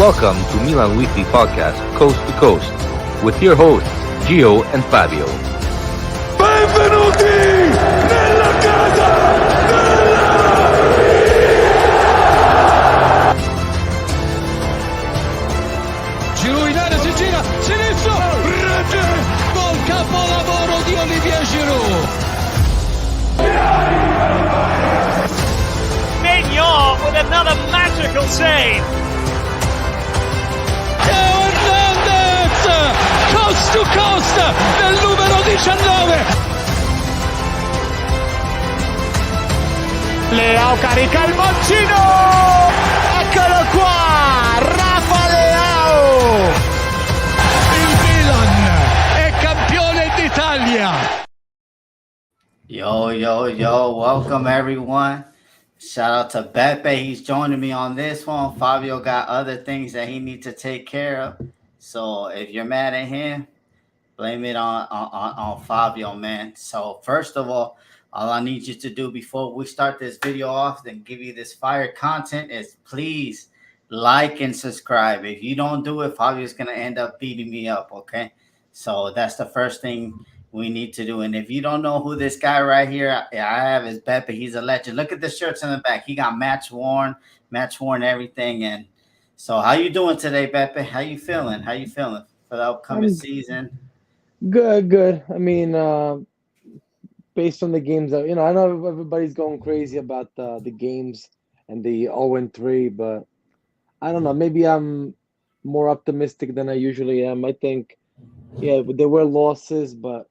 Welcome to Milan Weekly Podcast, Coast to Coast, with your hosts, Gio and Fabio. Benvenuti nella casa Giro in area, si gira, sinistro, rete, gol capolavoro di Olivier Giroud. Mignon with another magical save. Teo Hernandez, coast to coast, nel numero 19. Leao carica il mancino. Eccolo qua, Rafa Leao. Il Milan è campione d'Italia. Yo, welcome everyone. Shout out to Beppe. He's joining me on this one. Fabio got other things that he needs to take care of. So if you're mad at him, blame it on Fabio, man. So first of all I need you to do before we start this video off and give you this fire content is please like and subscribe. If you don't do it, Fabio's going to end up beating me up, okay? So that's the first thing we need to do. And if you don't know who this guy right here I have is Beppe. He's a legend. Look at the shirts in the back. He got match worn everything. And so how you doing today, Beppe? How you feeling for the upcoming season? Good. I mean, based on the games that, I know everybody's going crazy about the games and the 0-3, but I don't know. Maybe I'm more optimistic than I usually am. I think, yeah, there were losses, but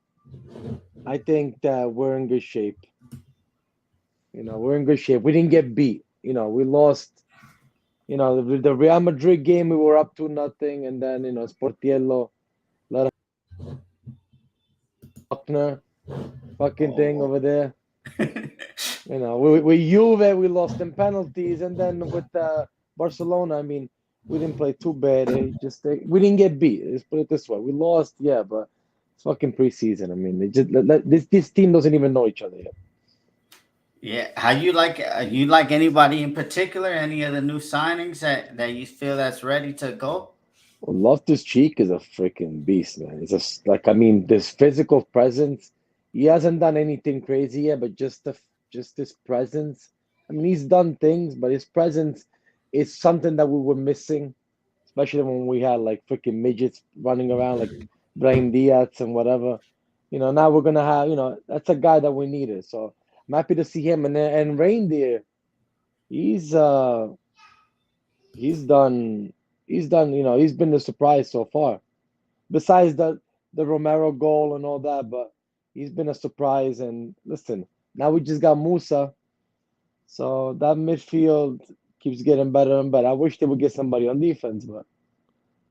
I think that we're in good shape. We're in good shape. We didn't get beat. We lost. The Real Madrid game, we were up 2-0, and then Sportiello let us Buckner fucking thing over there. With Juve, we lost in penalties, and then with Barcelona, I mean, we didn't play too bad. We didn't get beat. Let's put it this way: we lost, yeah, but it's fucking preseason. I mean, this team doesn't even know each other yet. Yeah, how you like anybody in particular? Any of the new signings that you feel that's ready to go? Well, Loftus-Cheek is a freaking beast, man. It's just this physical presence. He hasn't done anything crazy yet, but just his presence. I mean, he's done things, but his presence is something that we were missing, especially when we had like freaking midgets running around like Brahim Diaz and whatever. Now we're gonna have, that's a guy that we needed. So I'm happy to see him. And Reindeer, he's done. He's been the surprise so far. Besides the Romero goal and all that, but he's been a surprise. And listen, now we just got Musah. So that midfield keeps getting better and better. I wish they would get somebody on defense, but,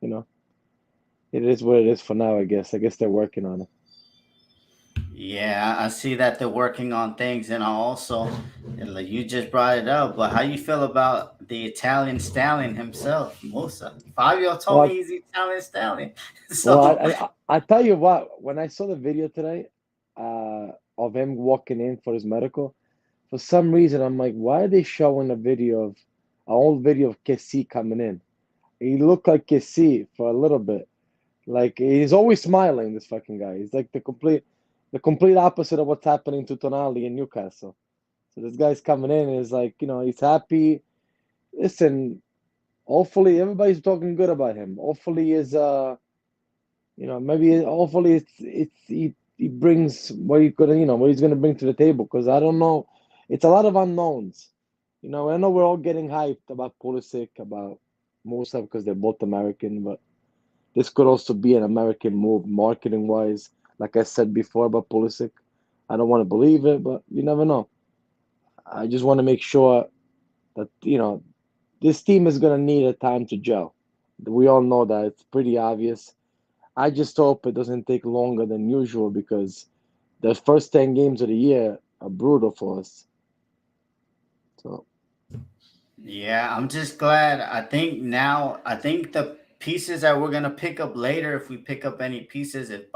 it is what it is for now, I guess. I guess they're working on it. Yeah, I see that they're working on things. And also, you just brought it up, but how you feel about the Italian stallion himself, Musah? Fabio told me he's Italian stallion. So I tell you what, when I saw the video today of him walking in for his medical, for some reason, I'm like, why are they showing an old video of Kessie coming in? He looked like Kessie for a little bit. Like, he's always smiling, this fucking guy. He's like the complete opposite of what's happening to Tonali in Newcastle. So this guy's coming in and is like, he's happy. Listen, hopefully everybody's talking good about him. Hopefully hopefully he brings what he's gonna bring to the table, because I don't know. It's a lot of unknowns. I know we're all getting hyped about Pulisic, about Musah, because they're both American, but this could also be an American move marketing-wise. Like I said before about Pulisic, I don't want to believe it, but you never know. I just want to make sure that, this team is going to need a time to gel. We all know that. It's pretty obvious. I just hope it doesn't take longer than usual, because the first 10 games of the year are brutal for us. So, yeah, I'm just glad. I think the pieces that we're going to pick up later, if we pick up any pieces, if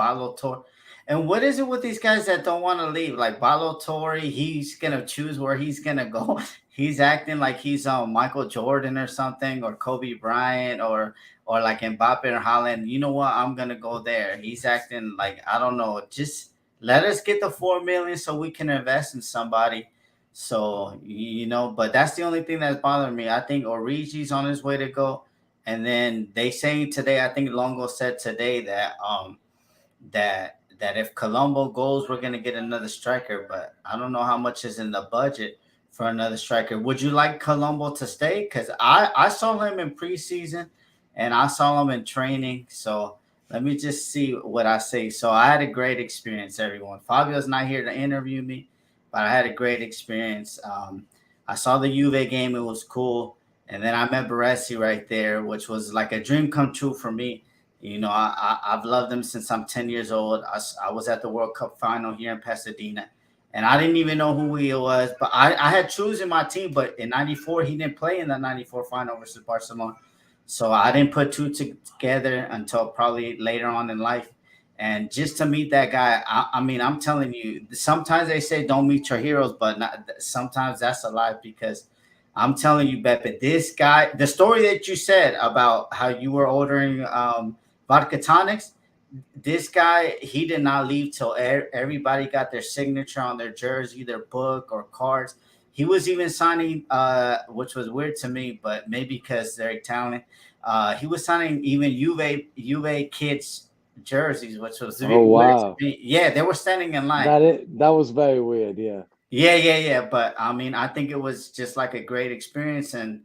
And what is it with these guys that don't want to leave? Like Balotelli, he's gonna choose where he's gonna go. He's acting like he's Michael Jordan or something, or Kobe Bryant, or like Mbappe or Holland. You know what? I'm gonna go there. He's acting like I don't know. Just let us get the 4 million so we can invest in somebody. So but that's the only thing that's bothering me. I think Origi's on his way to go, and then they saying today. I think Longo said today that that if Colombo goes, we're gonna get another striker. But I don't know how much is in the budget for another striker. Would you like Colombo to stay? Because I saw him in preseason and I saw him in training. So let me just see what I say. So I had a great experience, everyone. Fabio's not here to interview me, but I had a great experience. I saw the Juve game; it was cool, and then I met Baresi right there, which was like a dream come true for me. I've loved him since I'm 10 years old. I was at the World Cup final here in Pasadena, and I didn't even know who he was. But I had chosen my team, but in '94 he didn't play in the '94 final versus Barcelona, so I didn't put two together until probably later on in life. And just to meet that guy, I mean, I'm telling you, sometimes they say don't meet your heroes, but sometimes that's a lie because I'm telling you, Beppe, this guy, the story that you said about how you were ordering vodka tonics, this guy, he did not leave till everybody got their signature on their jersey, their book, or cards. He was even signing, which was weird to me, but maybe because they're Italian. He was signing even Juve kids jerseys, which was Oh weird to wow, me. Yeah, they were standing in line. that was very weird. Yeah. Yeah. But I mean, I think it was just like a great experience, and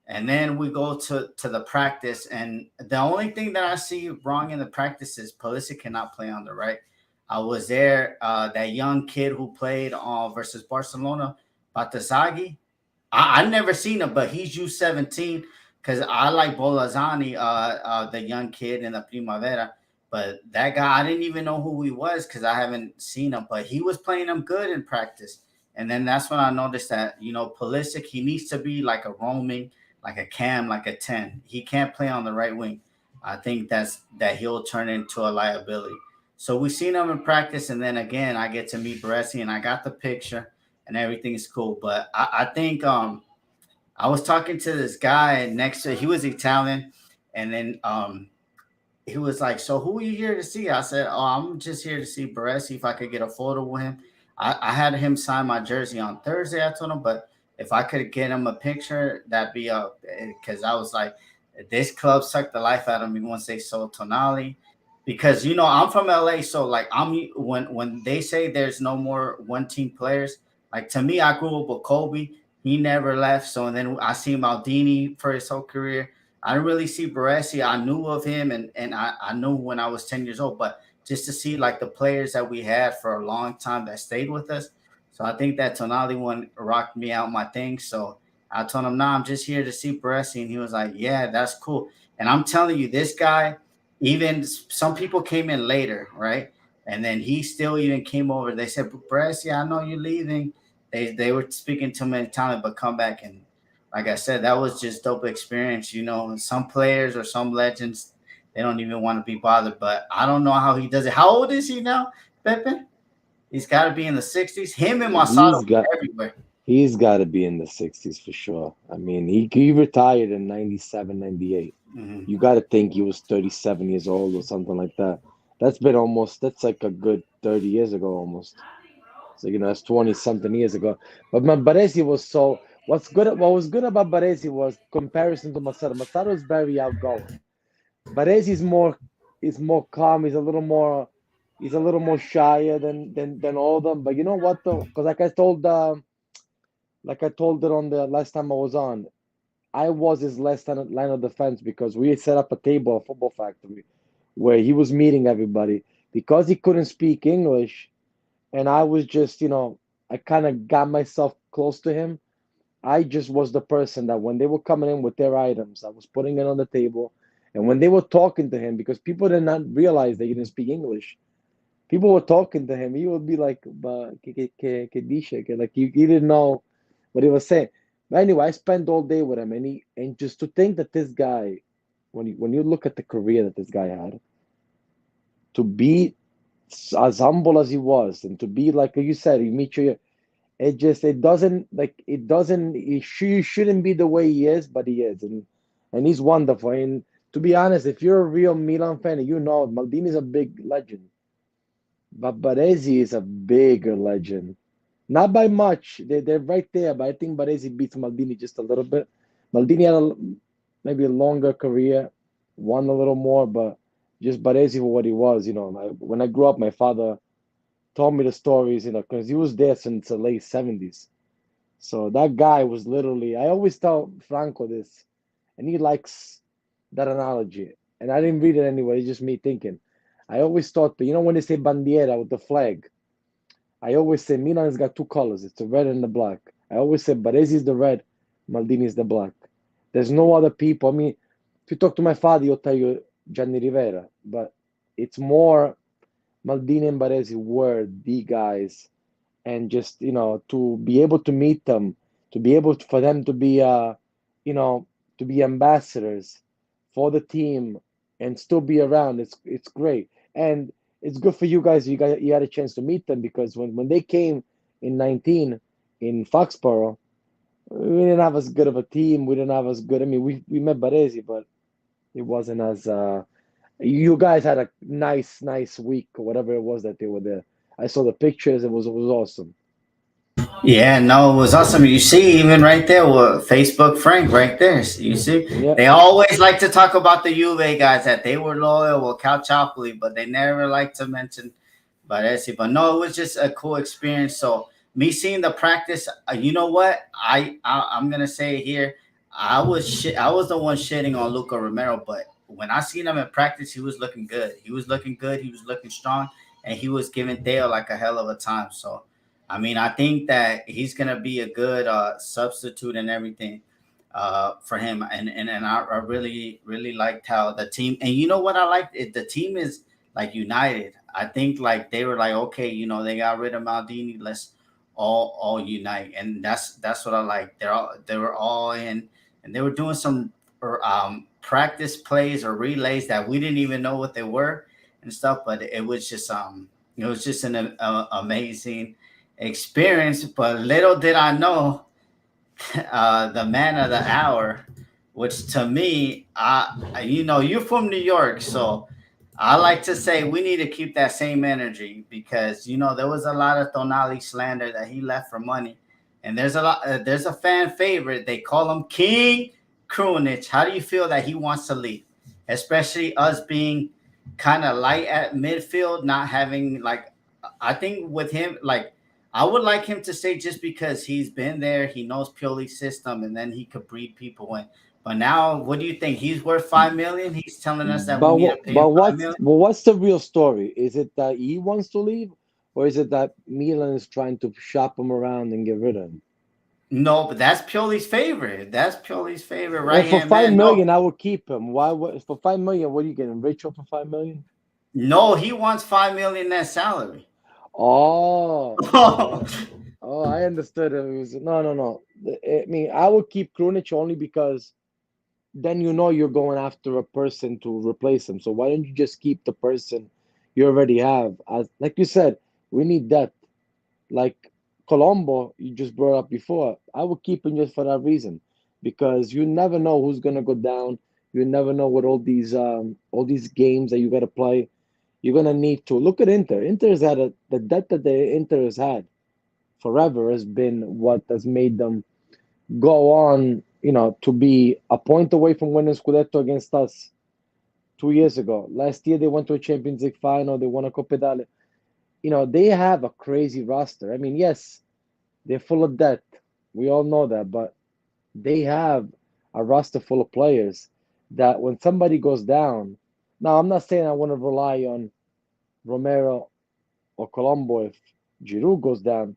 then we go to the practice, and the only thing that I see wrong in the practice is Pulisic cannot play on the right. I was there. That young kid who played versus Barcelona, Batazagi. I never seen him, but he's U17 because I like Bolazani, the young kid in the Primavera. But that guy, I didn't even know who he was because I haven't seen him. But he was playing him good in practice, and then that's when I noticed that Pulisic, he needs to be like a roaming, like a cam, like a 10. He can't play on the right wing. I think that he'll turn into a liability. So we seen him in practice, and then again, I get to meet Baresi, and I got the picture and everything is cool. But I think I was talking to this guy next to he was Italian, and then he was like, "So who are you here to see?" I said, "Oh, I'm just here to see Baresi. If I could get a photo with him." I had him sign my jersey on Thursday. I told him, but if I could get him a picture, that'd be because I was like, this club sucked the life out of me once they sold Tonali. Because I'm from LA, so like when they say there's no more one team players, like to me, I grew up with Kobe. He never left. So and then I see Maldini for his whole career. I didn't really see Baresi. I knew of him and I knew when I was 10 years old, but just to see like the players that we had for a long time that stayed with us. So I think that Tonali one rocked me out my thing. So I told him, "Nah, I'm just here to see Baresi," and he was like, "Yeah, that's cool." And I'm telling you, this guy, even some people came in later, right? And then he still even came over. They said, "Baresi, I know you're leaving." They were speaking to him in Italian, but come back. And like I said, that was just dope experience. Some players or some legends, they don't even want to be bothered. But I don't know how he does it. How old is he now, Pepe? He's got to be in the 60s. Him and Masato He's got everywhere. he's got to be in the 60s for sure. I mean, he retired in 97, 98. Mhm. You got to think he was 37 years old or something like that. That's like a good 30 years ago almost. So that's 20 something years ago. But Baresi was what was good about Baresi was comparison to Masato. Masato is very outgoing. Baresi is more calm. He's a little more shyer than all of them. But you know what though? Because like I told it on the last time I was on, I was his last line of defense because we had set up a table at Football Factory where he was meeting everybody because he couldn't speak English, and I was just I kind of got myself close to him. I just was the person that when they were coming in with their items, I was putting it on the table. And when they were talking to him, because people did not realize that he didn't speak English, people were talking to him. He would be like, que dice? Like he didn't know what he was saying. But anyway, I spent all day with him, and just to think that this guy, when you look at the career that this guy had, to be as humble as he was, and to be like you said, you meet your, it doesn't like it doesn't he shouldn't be the way he is, but he is, and he's wonderful. And to be honest, if you're a real Milan fan, you know Maldini's a big legend, but Baresi is a bigger legend. Not by much. They're right there, but I think Baresi beats Maldini just a little bit. Maldini had maybe a longer career, won a little more, but just Baresi for what he was. When I grew up, my father told me the stories, because he was there since the late 70s. So that guy was literally, I always tell Franco this, and he likes that analogy. And I didn't read it anyway, it's just me thinking. I always thought that, when they say bandiera with the flag, I always say Milan's got two colors. It's the red and the black. I always say Baresi is the red, Maldini is the black. There's no other people. I mean, if you talk to my father, he'll tell you Gianni Rivera. But it's more Maldini and Baresi were the guys. And just, to be able to meet them, to be able for them to be, to be ambassadors for the team and still be around, it's great. And it's good for you guys. You had a chance to meet them, because when they came in 19 in Foxborough, we didn't have as good of a team. We didn't have as good. I mean, we met Baresi, but it wasn't as. You guys had a nice week or whatever it was that they were there. I saw the pictures. It was awesome. Yeah, no, it was awesome. You see, even right there, with Facebook Frank right there. You see, Yeah. they always like to talk about the Juve guys that they were loyal with Calciopoli, but they never like to mention Baresi. But no, it was just a cool experience. So me seeing the practice, you know what? I'm gonna say it here. I was the one shitting on Luca Romero, but when I seen him in practice, he was looking good. He was looking good. He was looking strong, and he was giving Dale like a hell of a time. So. I mean, I think that he's gonna be a good substitute and everything for him, and I really liked how the team. And you know what I liked? The team is like united. I think like they were like, okay, they got rid of Maldini, let's all unite, and that's what I like. They were all in, and they were doing some practice plays or relays that we didn't even know what they were and stuff, but it was just an amazing experience. But little did I know, the man of the hour, which to me, you're from New York, so I like to say we need to keep that same energy, because there was a lot of Tonali slander that he left for money, and there's a fan favorite. They call him King Krunic. How do you feel that he wants to leave, especially us being kind of light at midfield, not having like, I think with him, like, I would like him to stay just because he's been there. He knows Pioli's system, and then he could breed people in. But now, what do you think? He's worth $5 million. He's telling us that we need to pay him $5 million. What's the real story? Is it that he wants to leave, or is it that Milan is trying to shop him around and get rid of him? No, but that's Pioli's favorite. That's Pioli's favorite, Well, right? for $5 million, I would keep him. Why? For $5 million, what are you getting? Rachel for $5 million? No, he wants $5 million net salary. Oh, I understood. It was no. I mean, I would keep Krunic only because then you're going after a person to replace him. So why don't you just keep the person you already have? As like you said, we need depth. Like Colombo, you just brought up before. I would keep him just for that reason, because you never know who's gonna go down. You never know what all these games that you got to play. You're gonna need to look at Inter. Inter's had the debt that the Inter has had forever has been what has made them go on, to be a point away from winning Scudetto against us 2 years ago. Last year they went to a Champions League final. They won a Coppa Italia. They have a crazy roster. I mean, yes, they're full of debt. We all know that, but they have a roster full of players that when somebody goes down. Now, I'm not saying I want to rely on Romero or Colombo if Giroud goes down,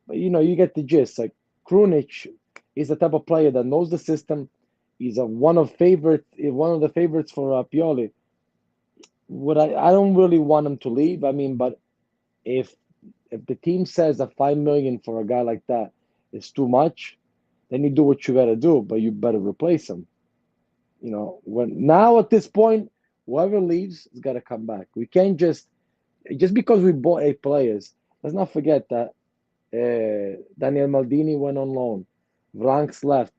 but you get the gist. Like Krunic is the type of player that knows the system. He's one of the favorites for Pioli. I don't really want him to leave. I mean, but if the team says that $5 million for a guy like that is too much, then you do what you got to do, but you better replace him. Now at this point, whoever leaves has got to come back. We can't just just because we bought 8 players, let's not forget that Daniel Maldini went on loan, Vranks left,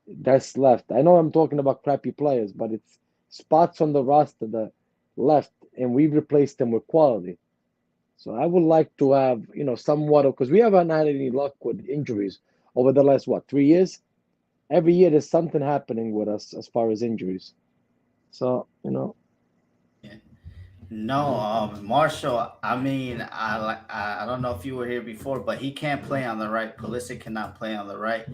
That's left. I know I'm talking about crappy players, but it's spots on the roster that left, and we replaced them with quality. So I would like to have, somewhat of, because we haven't had any luck with injuries over the last, 3 years? Every year there's something happening with us as far as injuries. So, No, Marshall. I mean, I don't know if you were here before, but he can't play on the right. Pulisic cannot play on the right.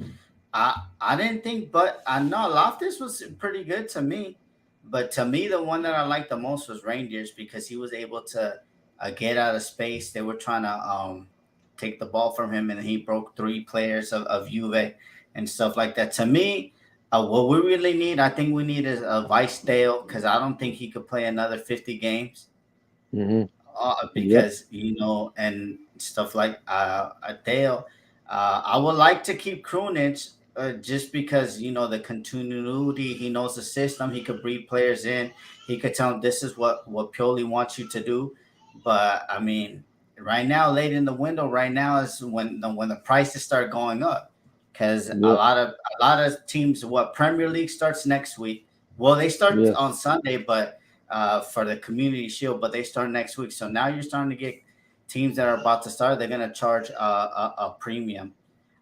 I didn't think, but I know Loftus was pretty good to me. But to me, the one that I liked the most was Rangers because he was able to get out of space. They were trying to take the ball from him, and he broke 3 players of Juve and stuff like that. To me, what we really need, I think we need is a Vice Dale because I don't think he could play another 50 games hmm yep, because and stuff like Dale. I would like to keep Krunic just because the continuity. He knows the system. He could breed players in. He could tell them this is what Pioli wants you to do. But I mean, right now, late in the window, right now is when the prices start going up because a yep, lot of teams. What Premier League starts next week? Well, they start on yes. Sunday, but for the Community Shield, but they start next week. So now you're starting to get teams that are about to start. They're going to charge a premium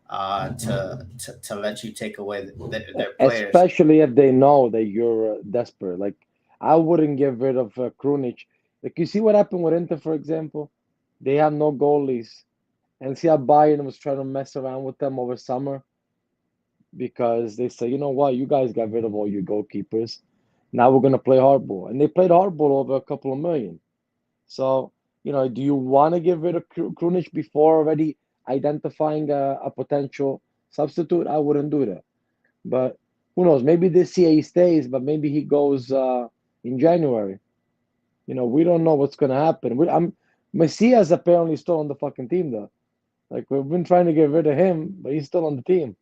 to let you take away their players. Especially if they know that you're desperate. Like, I wouldn't get rid of Krunic. Like, you see what happened with Inter, for example? They have no goalies. And see how Bayern was trying to mess around with them over summer because they say, you know what, you guys got rid of all your goalkeepers. Now we're going to play hardball. And they played hardball over a couple of million. So, do you want to get rid of Krunic before already identifying a potential substitute? I wouldn't do that. But who knows? Maybe this year he stays, but maybe he goes in January. We don't know what's going to happen. Messias apparently still on the fucking team, though. Like, we've been trying to get rid of him, but he's still on the team.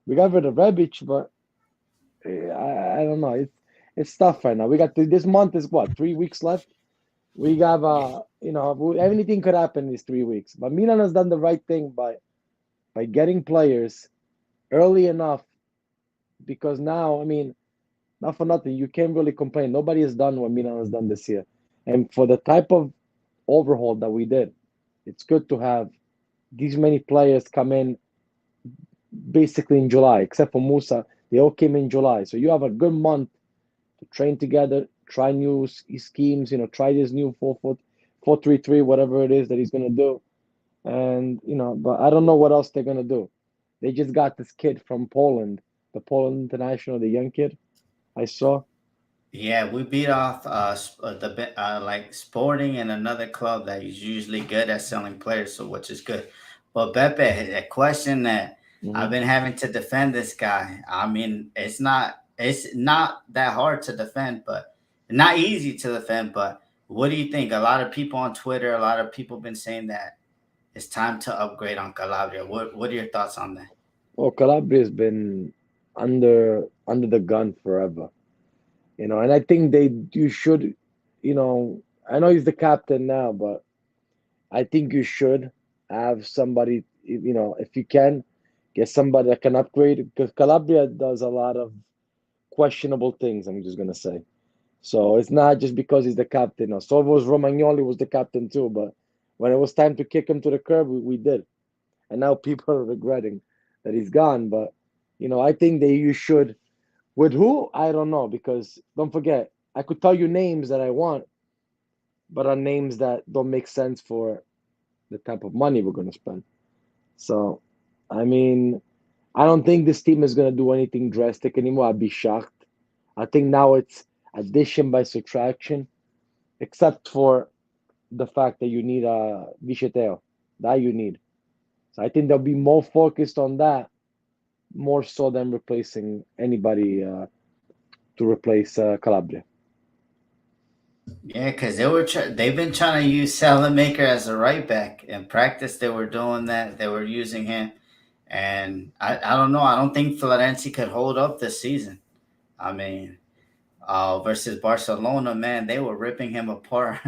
We got rid of Rebic, but I don't know. It's tough right now. We got this month is what, 3 weeks left. We got anything could happen in these 3 weeks. But Milan has done the right thing by getting players early enough because now, I mean, not for nothing, you can't really complain. Nobody has done what Milan has done this year, and for the type of overhaul that we did, it's good to have these many players come in basically in July, except for Musah. They all came in July. So you have a good month to train together, try new schemes, try this new 4-3-3, whatever it is that he's going to do. And, but I don't know what else they're going to do. They just got this kid from Poland, the Poland international, the young kid I saw. Yeah, we beat off like Sporting and another club that is usually good at selling players, so which is good. But Beppe, a question that I've hmm been having to defend this guy. I mean, it's not that hard to defend, but not easy to defend. But what do you think? A lot of people on Twitter, a lot of people been saying that it's time to upgrade on Calabria. What are your thoughts on that? Well, Calabria's been under the gun forever, and I think you should, I know he's the captain now, but I think you should have somebody, if you can, get somebody that can upgrade because Calabria does a lot of questionable things, I'm just gonna say. So it's not just because he's the captain. No, so was Romagnoli was the captain too, but when it was time to kick him to the curb, we did. And now people are regretting that he's gone. But I think that you should with who? I don't know because don't forget, I could tell you names that I want, but are names that don't make sense for the type of money we're gonna spend. So I mean, I don't think this team is gonna do anything drastic anymore. I'd be shocked. I think now it's addition by subtraction, except for the fact that you need a Vicheteo. That you need. So I think they'll be more focused on that, more so than replacing anybody to replace Calabria. Yeah, because they've been trying to use Salamaker as a right back in practice. They were doing that. They were using him, and I don't know. I don't think Florenzi could hold up this season. I mean, versus Barcelona, man, they were ripping him apart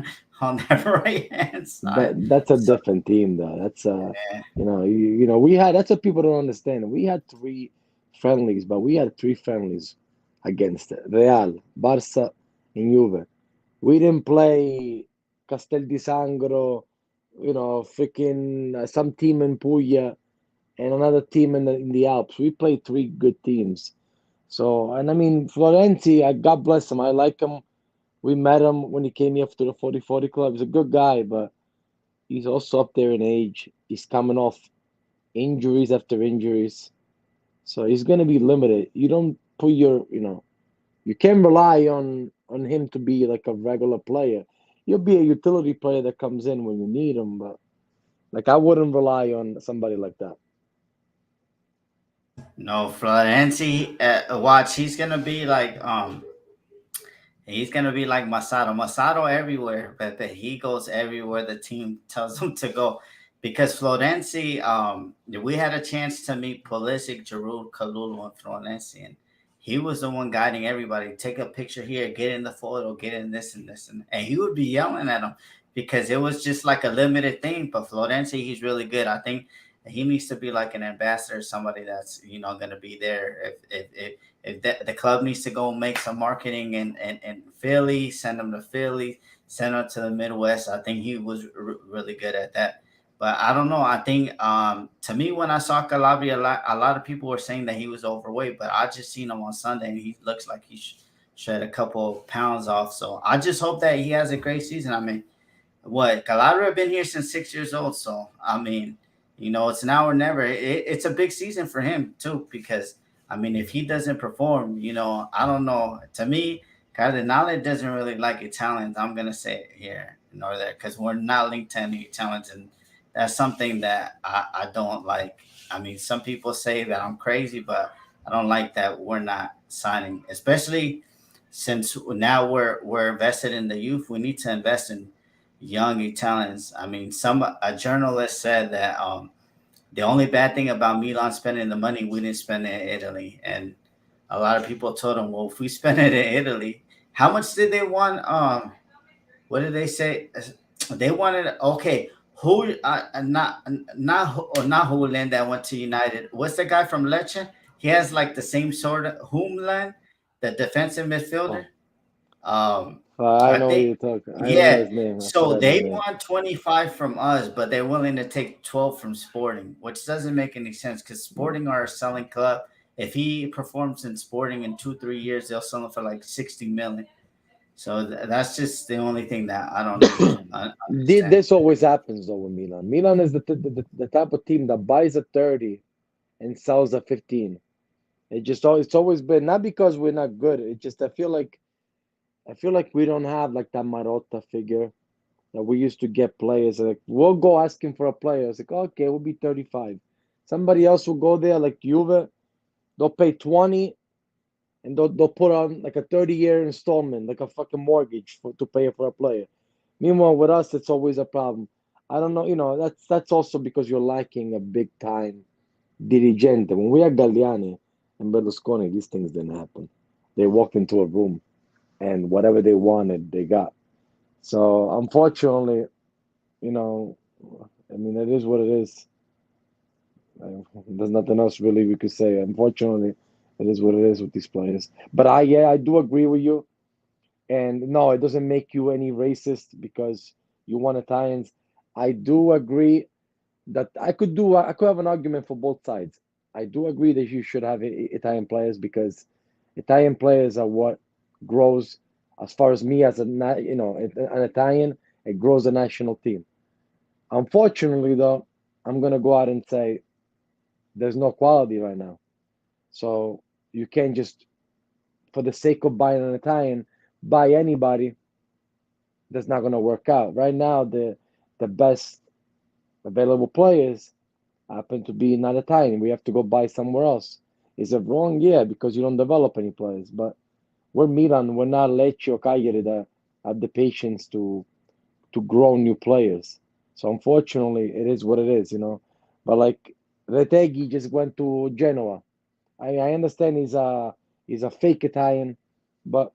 on that right hand side. That's a So different team, though. That's yeah, we had, that's what people don't understand. We had three friendlies, but we had three friendlies against Real, Barca, and Juve. We didn't play Castel di Sangro, freaking some team in Puglia and another team in the Alps. We played three good teams. So, and I mean, Florenzi, God bless him. I like him. We met him when he came here to the 40-40 club. He's a good guy, but he's also up there in age. He's coming off injuries after injuries. So he's going to be limited. You don't put you can't rely on him to be like a regular player. He'll be a utility player that comes in when you need him, but like I wouldn't rely on somebody like that. no, Florenzi, watch, he's gonna be like Masato. Masato everywhere, but he goes everywhere the team tells him to go. Because Florenzi, we had a chance to meet Pulisic, Giroud, Kalulu, and Florenzi, and he was the one guiding everybody. Take a picture here, get in the photo, get in this and this, and he would be yelling at them because it was just like a limited thing. But Florenzi, he's really good. I think he needs to be like an ambassador, somebody that's going to be there if the club needs to go make some marketing in Philly, send them to Philly, send them to the Midwest. I think he was really good at that. But I don't know. I think to me, when I saw Calabria, a lot of people were saying that he was overweight, but I just seen him on Sunday and he looks like he shed a couple of pounds off. So I just hope that he has a great season. I mean, what Calabria been here since 6 years old, so I mean, it's now or never. It's a big season for him too, because I mean, if he doesn't perform, I don't know. To me, Cardinale doesn't really like Italians. I'm gonna say it here nor there because we're not linked to any Italians, and that's something that I don't like. I mean, some people say that I'm crazy, but I don't like that we're not signing, especially since now we're invested in the youth. We need to invest in young Italians. I mean, a journalist said that the only bad thing about Milan spending the money, we didn't spend it in Italy, and a lot of people told him, well, if we spend it in Italy, how much did they want? What did they say? They wanted okay. Who not Hulen that went to United? What's the guy from Lecce? He has like the same sort of Humlan, the defensive midfielder. Oh, I I know what think you're talking. I don't know yeah. his name. I So forgot his they name. want 25 from us, but they're willing to take 12 from Sporting, which doesn't make any sense because Sporting are a selling club. If he performs in Sporting in 2-3 years, they'll sell him for like 60 million. So that's just the only thing that I don't understand. This always happens though with Milan. Milan is the type of team that buys a 30 and sells a 15. It's always been not because we're not good. It just I feel like we don't have like that Marotta figure that we used to get players. Like we'll go asking for a player. It's like okay, we'll be 35. Somebody else will go there like Juve. They'll pay 20 and they'll put on like a 30-year installment, like a fucking mortgage to pay for a player. Meanwhile, with us, it's always a problem. I don't know. That's also because you're lacking a big time dirigente. When we had Galliani and Berlusconi, these things didn't happen. They walked into a room and whatever they wanted, they got. So unfortunately, you know, I mean, it is what it is. There's nothing else really we could say. Unfortunately, it is what it is with these players. But I do agree with you. And no, it doesn't make you any racist because you want Italians. I do agree that I could have an argument for both sides. I do agree that you should have Italian players because Italian players are what grows. As far as me as an Italian, it grows a national team. Unfortunately, though, I'm gonna go out and say there's no quality right now. So you can't just, for the sake of buying an Italian, buy anybody. That's not gonna work out. Right now, the best available players happen to be not Italian. We have to go buy somewhere else. Is it wrong? Yeah, because you don't develop any players. But we're Milan, we're not Lecce or Cagliari that have the patience to grow new players. So unfortunately, it is what it is. But like Retegui just went to Genoa. I understand he's a fake Italian, but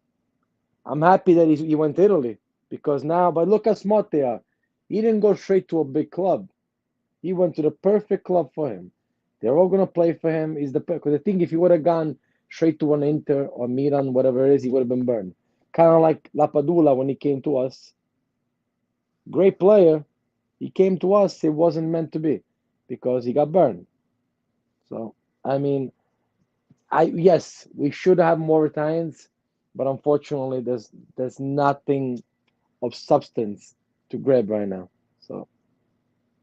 I'm happy that he went to Italy because now, but look how smart they are. He didn't go straight to a big club. He went to the perfect club for him. They're all gonna play for him. Because I think if he would have gone straight to an Inter or Milan, whatever it is, he would have been burned. Kind of like Lapadula when he came to us. Great player. He came to us. It wasn't meant to be because he got burned. So I mean, yes, we should have more Italians, but unfortunately, there's nothing of substance to grab right now. So,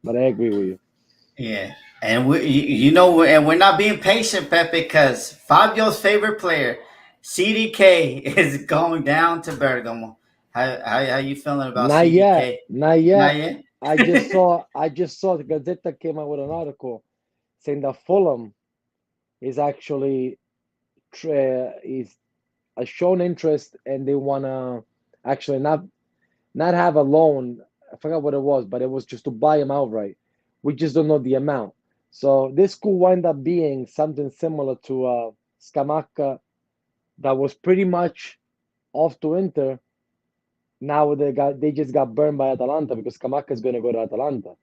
but I agree with you. Yeah, and and we're not being patient, Pepe, because Fabio's favorite player, CDK, is going down to Bergamo. How you feeling about Not yet, CDK? not Not yet. yet. I just saw the Gazzetta came out with an article saying that Fulham is actually is has shown interest and they wanna actually not have a loan. I forgot what it was, but it was just to buy him outright. We just don't know the amount. So this could wind up being something similar to Scamacca that was pretty much off to Inter. Now they just got burned by Atalanta because Scamacca is going to go to Atalanta.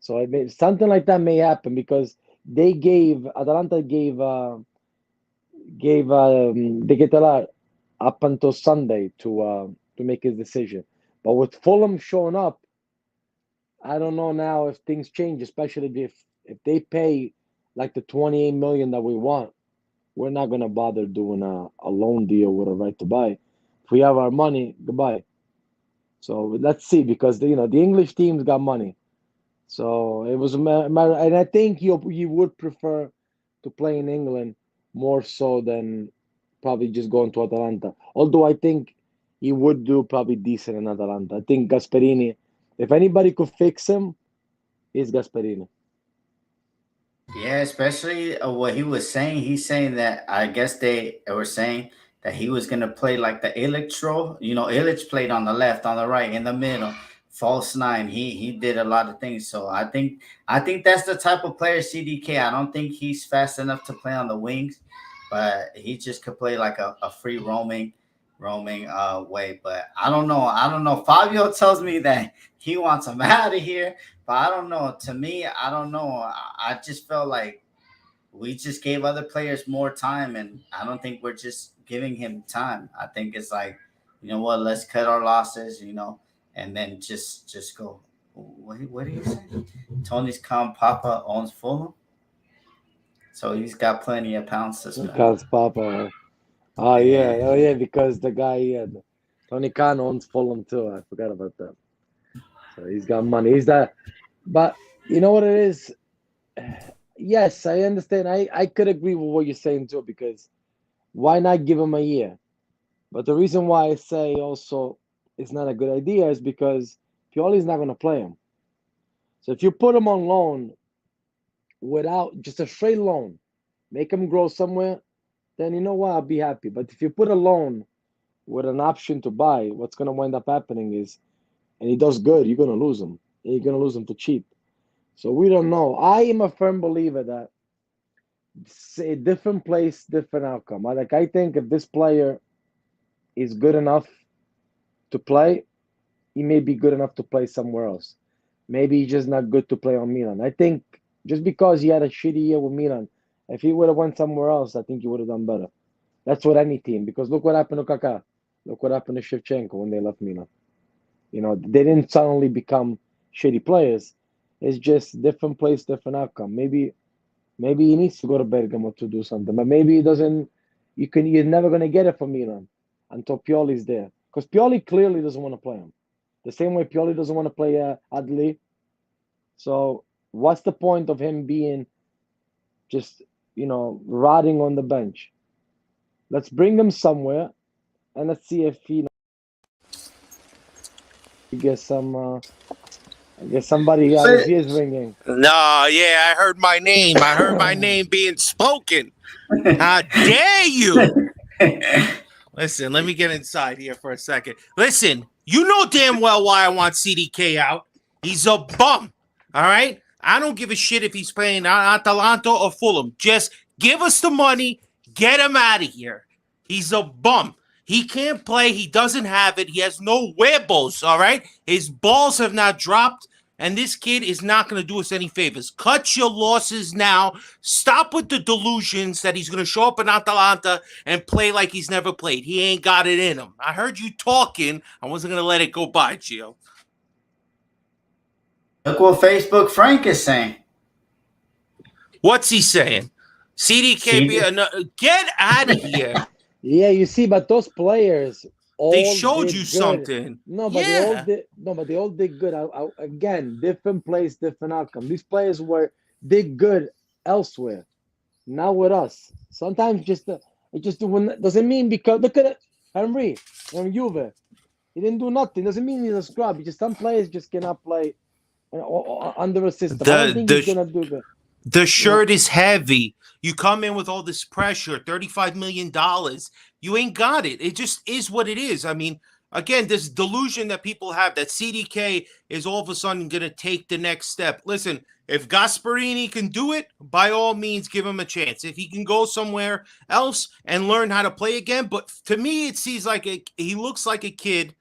So something like that may happen because Atalanta gave De Ketelaere up until Sunday to make his decision. But with Fulham showing up, I don't know now if things change, especially if they pay like the 28 million that we want. We're not gonna bother doing a loan deal with a right to buy. If we have our money, goodbye. So let's see because the English teams got money. So it was a matter, and I think you would prefer to play in England more so than probably just going to Atalanta. Although I think he would do probably decent in Atalanta. I think Gasperini, if anybody could fix him, is Gasperini. Yeah, especially what he was saying. He's saying that I guess they were saying that he was going to play like the Illich. Illich played on the left, on the right, in the middle, false nine. He did a lot of things. So I think that's the type of player CDK. I don't think he's fast enough to play on the wings, but he just could play like a free roaming way. But I don't know. I don't know. Fabio tells me that he wants him out of here. But I don't know. To me, I don't know. I just felt like we just gave other players more time, and I don't think we're just giving him time. I think it's like, you know what? Let's cut our losses, and then just go. What do you say? Tony's calm. Papa owns Fulham, so he's got plenty of pounds to spend. Because Papa. Oh yeah, Yeah. oh yeah, because the guy Tony Khan owns Fulham too. I forgot about that. So he's got money. But you know what it is? Yes, I understand. I could agree with what you're saying too, because why not give him a year? But the reason why I say also it's not a good idea is because Pioli's not going to play him. So if you put him on loan without just a straight loan, make him grow somewhere, then you know what? I'll be happy. But if you put a loan with an option to buy, what's going to wind up happening is, and he does good, you're going to lose him. And you're going to lose him for cheap. So we don't know. I am a firm believer that a different place, different outcome. I think if this player is good enough to play, he may be good enough to play somewhere else. Maybe he's just not good to play on Milan. I think just because he had a shitty year with Milan, if he would have went somewhere else, I think he would have done better. That's what any team. Because look what happened to Kaká. Look what happened to Shevchenko when they left Milan. They didn't suddenly become shitty players. It's just different place, different outcome. Maybe he needs to go to Bergamo to do something, but maybe he doesn't. You're never gonna get it from Milan until Pioli's there, because Pioli clearly doesn't want to play him. The same way Pioli doesn't want to play Adli. So what's the point of him being just rotting on the bench? Let's bring him somewhere, and let's see if he gets some. I guess somebody got his ears ringing. No, yeah, I heard my name. I heard my name being spoken. How dare you? Listen, let me get inside here for a second. Listen, you know damn well why I want CDK out. He's a bum, all right? I don't give a shit if he's playing Atalanta or Fulham. Just give us the money, get him out of here. He's a bum. He can't play. He doesn't have it. He has no huevos, all right? His balls have not dropped, and this kid is not going to do us any favors. Cut your losses now. Stop with the delusions that he's going to show up in Atalanta and play like he's never played. He ain't got it in him. I heard you talking. I wasn't going to let it go by, Gio. Look what Facebook Frank is saying. What's he saying? CDK, get out of here. Yeah, you see, but those players all They showed did you good. something. No, but they all did good. Again, different plays, different outcome. These players did good elsewhere, not with us. Sometimes it just doesn't mean because look at Henry from Juve. He didn't do nothing. Doesn't mean he's a scrub. Just some players just cannot play under a system. I don't think he's gonna do that. The shirt is heavy. You come in with all this pressure, $35 million. You ain't got it. It just is what it is. I mean, again, this delusion that people have that CDK is all of a sudden going to take the next step. Listen, if Gasparini can do it, by all means, give him a chance. If he can go somewhere else and learn how to play again. But to me, it seems like he looks like a kid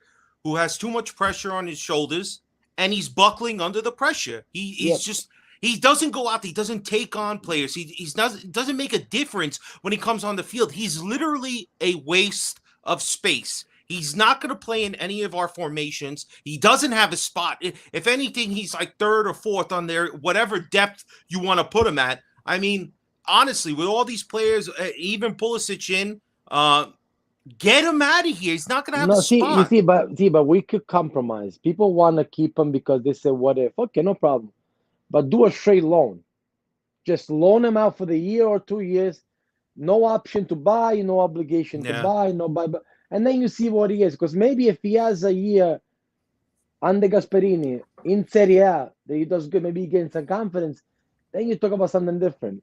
who has too much pressure on his shoulders and he's buckling under the pressure. He's just... He doesn't go out. He doesn't take on players. He doesn't make a difference when he comes on the field. He's literally a waste of space. He's not going to play in any of our formations. He doesn't have a spot. If anything, he's like third or fourth on there, whatever depth you want to put him at. I mean, honestly, with all these players, even Pulisic in, get him out of here. He's not going to have a spot. But we could compromise. People want to keep him because they say, what if? Okay, no problem. But do a straight loan. Just loan him out for the year or 2 years. No option to buy, no obligation to buy, no buy. And then you see what he is. Because maybe if he has a year under Gasparini in Serie A, that he does good, maybe he gains some confidence, then you talk about something different.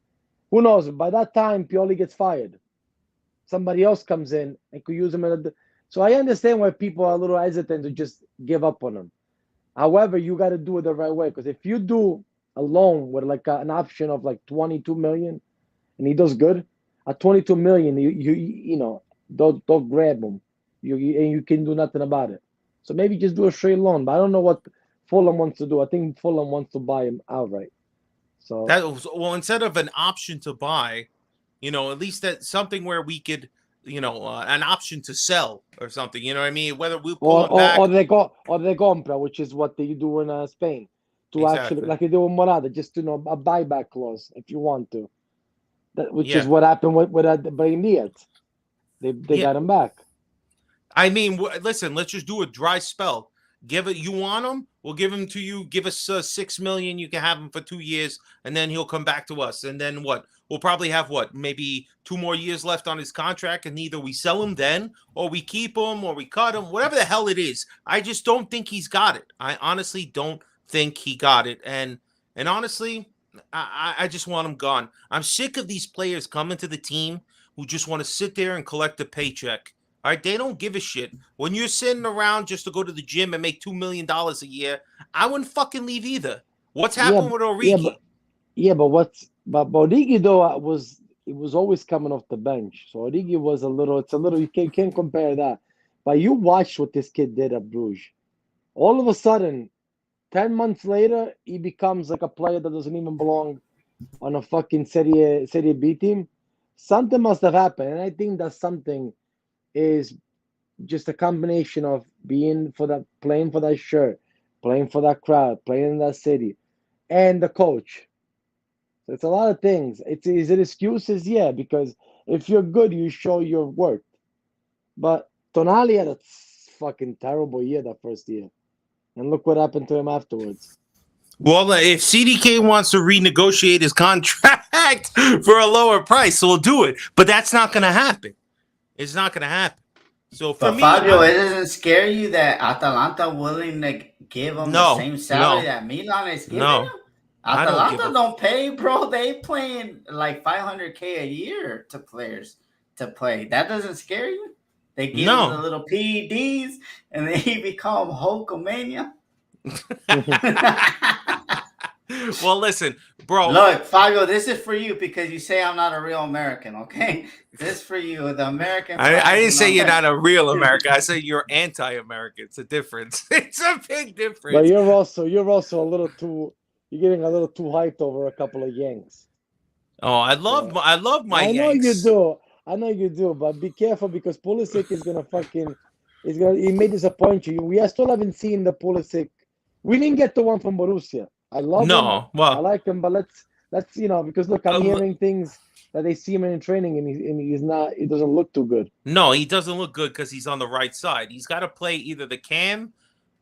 Who knows? By that time, Pioli gets fired. Somebody else comes in and could use him. So I understand why people are a little hesitant to just give up on him. However, you got to do it the right way. Because if you do a loan with like an option of like 22 million and he does good, at 22 million, you know, don't grab him. You can do nothing about it. So maybe just do a straight loan. But I don't know what Fulham wants to do. I think Fulham wants to buy him outright. So instead of an option to buy, you know, at least that's something where we could, you know, an option to sell or something. You know what I mean? Whether we pull him back or they compra, which is what they do in Spain. Actually, like they do with Morata, just a buyback clause if you want to. Which is what happened with Brahim Diaz. They got him back. I mean, listen, let's just do a dry spell. You want him? We'll give him to you. Give us $6 million. You can have him for 2 years, and then he'll come back to us. And then what? We'll probably have maybe 2 more years left on his contract, and either we sell him then, or we keep him, or we cut him, whatever the hell it is. I just don't think he's got it. I honestly don't think he got it. And honestly, I just want him gone. I'm sick of these players coming to the team who just want to sit there and collect a paycheck. All right, they don't give a shit. When you're sitting around just to go to the gym and make $2 million a year, I wouldn't fucking leave either. What's happened with Origi? But Origi though it was always coming off the bench. So Origi was a little you can't compare that. But you watched what this kid did at Bruges. All of a sudden, 10 months later, he becomes like a player that doesn't even belong on a fucking Serie B team. Something must have happened, and I think that something is just a combination of playing for that shirt, playing for that crowd, playing in that city, and the coach. So it's a lot of things. Is it excuses? Yeah, because if you're good, you show your worth. But Tonali had a fucking terrible year that first year. And look what happened to him afterwards. Well, if CDK wants to renegotiate his contract for a lower price, so we'll do it. But that's not going to happen. It's not going to happen. So for me, Fabio, it doesn't scare you that Atalanta willing to give him the same salary that Milan is giving him? Atalanta don't pay, bro. They playing like $500K a year to players to play. That doesn't scare you? They give him the little PEDs and then he become Hulkamania. Well, listen, bro. Look, Fabio, this is for you because you say I'm not a real American, okay? This is for you, the American flag. I didn't is say you're American. not a real American. I said you're anti-American. It's a difference. It's a big difference. But you're also a little too. You're getting a little too hyped over a couple of Yanks. Oh, I love my I know Yanks. you do. I know you do, but be careful because Pulisic is gonna fucking. He may disappoint you. We still haven't seen the Pulisic. We didn't get the one from Borussia. I love him. No, I well, like him, but let's because look, I'm hearing things that they see him in training and he's not. He doesn't look too good. no, he doesn't look good because he's on the right side. He's got to play either the cam,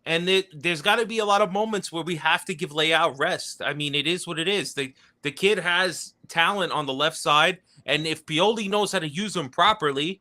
and there's got to be a lot of moments where we have to give Leao rest. I mean, it is what it is. The kid has talent on the left side, and if Pioli knows how to use him properly,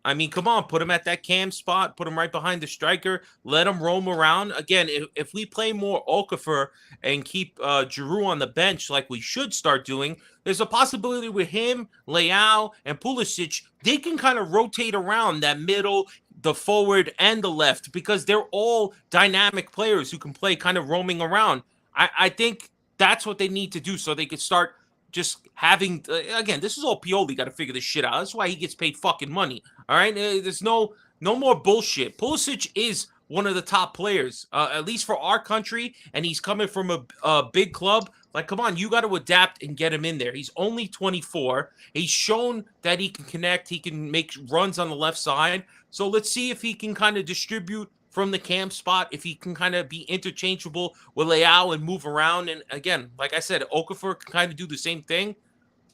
I mean, come on, put him at that cam spot, put him right behind the striker, let him roam around. Again, if we play more Okafor and keep Giroud on the bench like we should start doing, there's a possibility with him, Leao, and Pulisic, they can kind of rotate around that middle, the forward, and the left because they're all dynamic players who can play kind of roaming around. I think that's what they need to do so they could start just having again, this is all Pioli got to figure this shit out. That's why he gets paid fucking money. All right, there's no more bullshit. Pulisic is one of the top players, at least for our country, and he's coming from a big club. Like, come on, you got to adapt and get him in there. He's only 24. He's shown that he can connect. He can make runs on the left side. So let's see if he can kind of distribute from the cam spot, if he can kind of be interchangeable with Leao and move around. And again, like I said, Okafor can kind of do the same thing.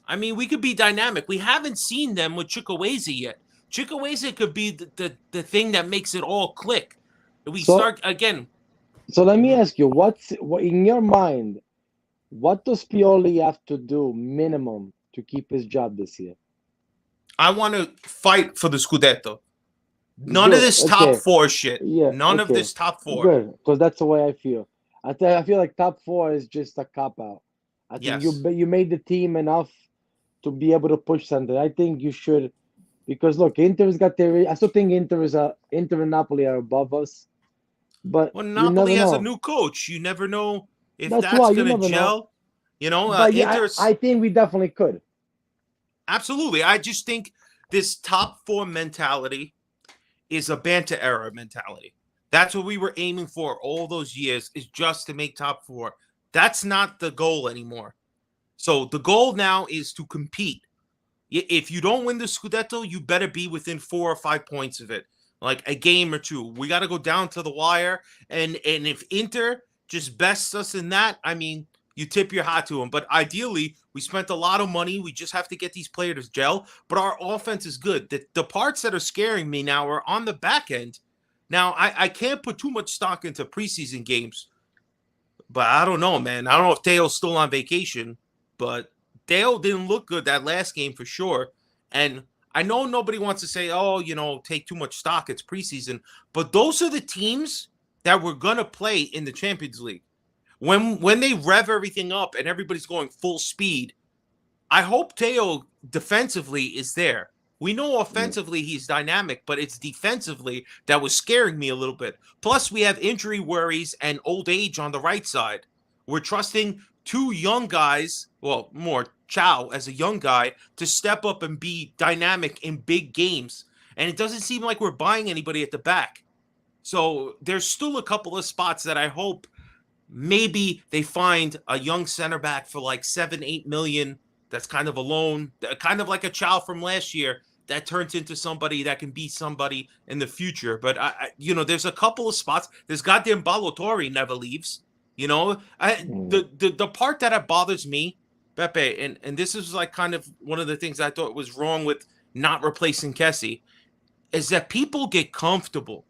I mean, we could be dynamic. We haven't seen them with Chukwueze yet. Chukwueze could be the thing that makes it all click. We start again. So let me ask you, what in your mind, what does Pioli have to do minimum to keep his job this year? I want to fight for the Scudetto. None of this top four shit. Yeah, None of this top four. Good, because that's the way I feel. I feel like top four is just a cop out. I think you made the team enough to be able to push something. I think you should, because look, Inter's got their. I still think Inter and Napoli are above us. But Napoli has a new coach. You never know if that's going to gel. You know, I think we definitely could. Absolutely. I just think this top four mentality is a Banta era mentality. That's what we were aiming for all those years, is just to make top four. That's not the goal anymore. So the goal now is to compete. If you don't win the Scudetto, you better be within 4 or 5 points of it, like a game or two. We got to go down to the wire. And if Inter just bests us in that, I mean, you tip your hat to them. But ideally, we spent a lot of money. We just have to get these players gel. But our offense is good. The parts that are scaring me now are on the back end. Now, I can't put too much stock into preseason games. But I don't know, man. I don't know if Teo's still on vacation. But Teo didn't look good that last game for sure. And I know nobody wants to say, oh, take too much stock. It's preseason. But those are the teams that we're going to play in the Champions League. When they rev everything up and everybody's going full speed, I hope Teo defensively is there. We know offensively he's dynamic, but it's defensively that was scaring me a little bit. Plus, we have injury worries and old age on the right side. We're trusting 2 young guys, well, more Chow as a young guy, to step up and be dynamic in big games. And it doesn't seem like we're buying anybody at the back. So there's still a couple of spots that I hope maybe they find a young center back for like 7-8 million. That's kind of a loan, kind of like a Chow from last year that turns into somebody that can be somebody in the future. But there's a couple of spots. There's goddamn Balotelli never leaves. The part that bothers me, Pepe, and this is like kind of one of the things I thought was wrong with not replacing Kessie, is that people get comfortable.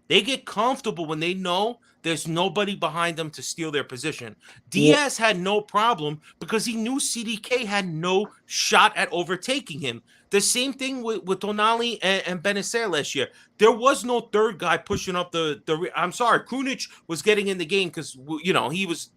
They get comfortable when they know there's nobody behind them to steal their position. Diaz had no problem because he knew CDK had no shot at overtaking him. The same thing with Tonali and Benacer last year. There was no third guy pushing up the. I'm sorry, Krunic was getting in the game because he was,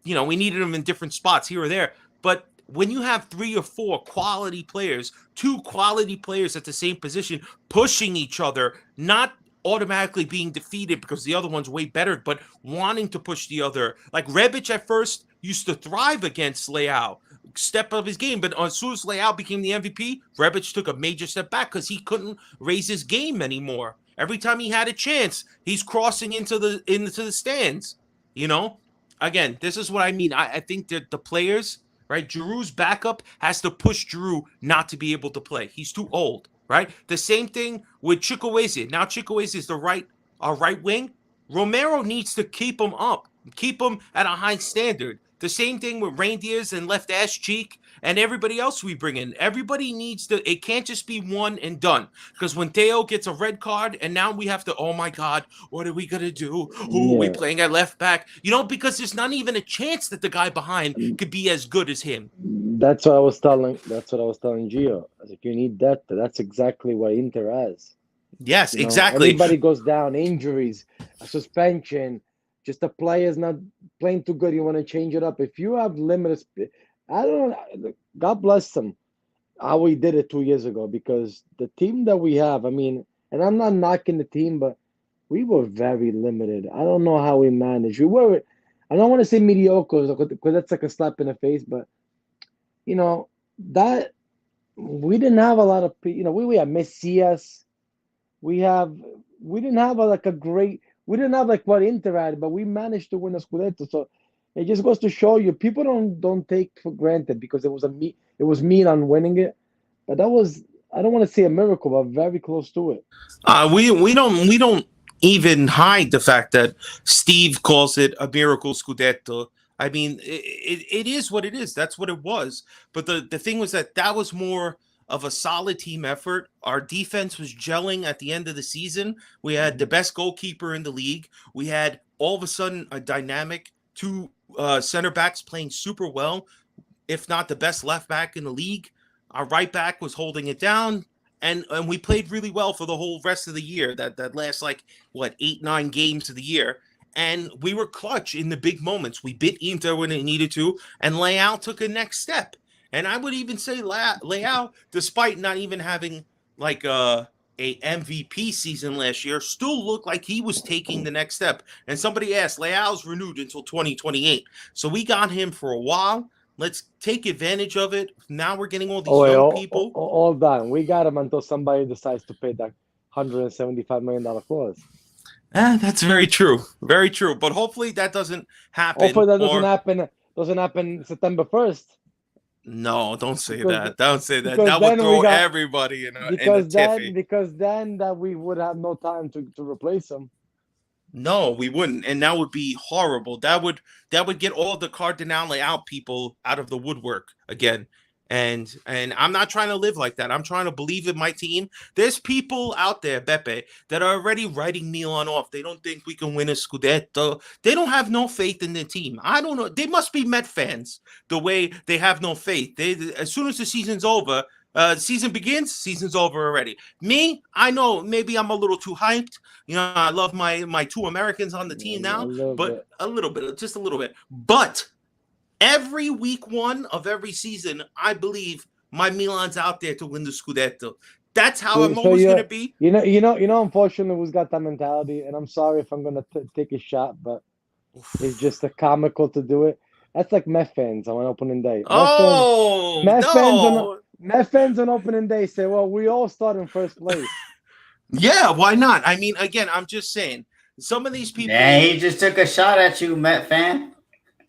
we needed him in different spots here or there. But when you have 3 or 4 quality players, 2 quality players at the same position pushing each other, not automatically being defeated because the other one's way better, but wanting to push the other. Like Rebic at first used to thrive against Leao, step up his game. But as soon as Leao became the MVP, Rebic took a major step back because he couldn't raise his game anymore. Every time he had a chance, he's crossing into the stands. You know, again, this is what I mean. I think that the players, right? Giroud's backup has to push Giroud not to be able to play. He's too old, right? The same thing with Chukwueze. Now Chukwueze is the right wing. Romero needs to keep him up, keep him at a high standard. The same thing with Reindeers and left ass cheek and everybody else we bring in. Everybody needs to, it can't just be one and done. Because when Theo gets a red card and now we have to, oh my God, what are we going to do? Who are we playing at left back? You know, because there's not even a chance that the guy behind could be as good as him. That's what I was telling Gio. I was like, you need that. That's exactly what Inter has. Yes, exactly. Everybody goes down, injuries, a suspension, just the players not playing too good. You want to change it up. If you have limited, I don't know. God bless them, how we did it 2 years ago, because the team that we have, I mean, and I'm not knocking the team, but we were very limited. I don't know how we managed. We were, I don't want to say mediocre because that's like a slap in the face, but you know that we didn't have a lot of, you know, we have Messias. We didn't have we didn't have like what Inter had, but we managed to win a Scudetto. So it just goes to show you, people don't take for granted, because it was Milan winning it, but that was, I don't want to say a miracle, but very close to it. We don't even hide the fact that Steve calls it a miracle Scudetto. I mean, it is what it is. That's what it was. But the thing was that was more of a solid team effort. Our defense was gelling at the end of the season. We had the best goalkeeper in the league. We had all of a sudden a dynamic two center backs playing super well, if not the best left back in the league. Our right back was holding it down, and we played really well for the whole rest of the year. That last 8-9 games of the year. And we were clutch in the big moments. We bit Inter when it needed to, and Leao took a next step. And I would even say Leao, despite not even having a MVP season last year, still looked like he was taking the next step. And somebody asked, Leao's renewed until 2028. So we got him for a while. Let's take advantage of it. Now we're getting all these young people. All done. We got him until somebody decides to pay that $175 million clause. That's very true. Very true. But hopefully that doesn't happen. Hopefully that doesn't happen September 1st. No, don't say that. Don't say that. That would throw everybody in a tiffy. Because then that we would have no time to replace him. No, we wouldn't, and that would be horrible. That would get all the Cardinale out people out of the woodwork again. And I'm not trying to live like that. I'm trying to believe in my team. There's people out there, Beppe, that are already writing Milan off. They don't think we can win a Scudetto. They don't have no faith in their team. I don't know. They must be Met fans the way they have no faith. As soon as the season's over, season begins, season's over already. Me, I know maybe I'm a little too hyped. You know, I love my two Americans on the team now, but a little bit, just a little bit. But every week one of every season, I believe my Milan's out there to win the Scudetto. That's how I'm always going to be. You know, unfortunately, who's got that mentality? And I'm sorry if I'm going to take a shot, but it's just a comical to do it. That's like Met fans on opening day. Met fans on opening day say, well, we all start in first place. Yeah, why not? I mean, again, I'm just saying, some of these people. Yeah, he just took a shot at you, Met fan.